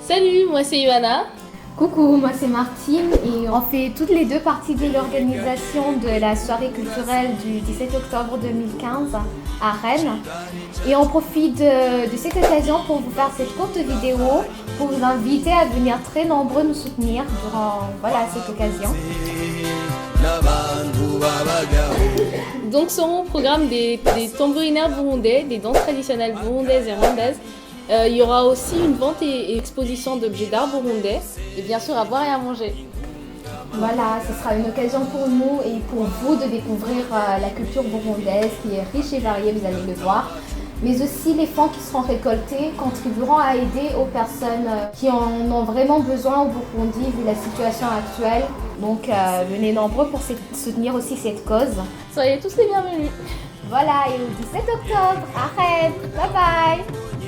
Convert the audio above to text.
Salut, moi c'est Ioana. Coucou, moi c'est Martine et on fait toutes les deux partie de l'organisation de la soirée culturelle du 17 octobre 2015 à Rennes. Et on profite de cette occasion pour vous faire cette courte vidéo, pour vous inviter à venir très nombreux nous soutenir durant cette occasion. Donc seront au programme des tambourinaires burundais, des danses traditionnelles burundaises et rwandaises. Il y aura aussi une vente et exposition d'objets d'art burundais et bien sûr à boire et à manger. Voilà, ce sera une occasion pour nous et pour vous de découvrir la culture burundaise qui est riche et variée, vous allez le voir. Mais aussi les fonds qui seront récoltés contribueront à aider aux personnes qui en ont vraiment besoin au Burundi vu la situation actuelle. Donc venez nombreux pour soutenir aussi cette cause. Soyez tous les bienvenus. Voilà, et au 17 octobre à Rennes. Bye bye.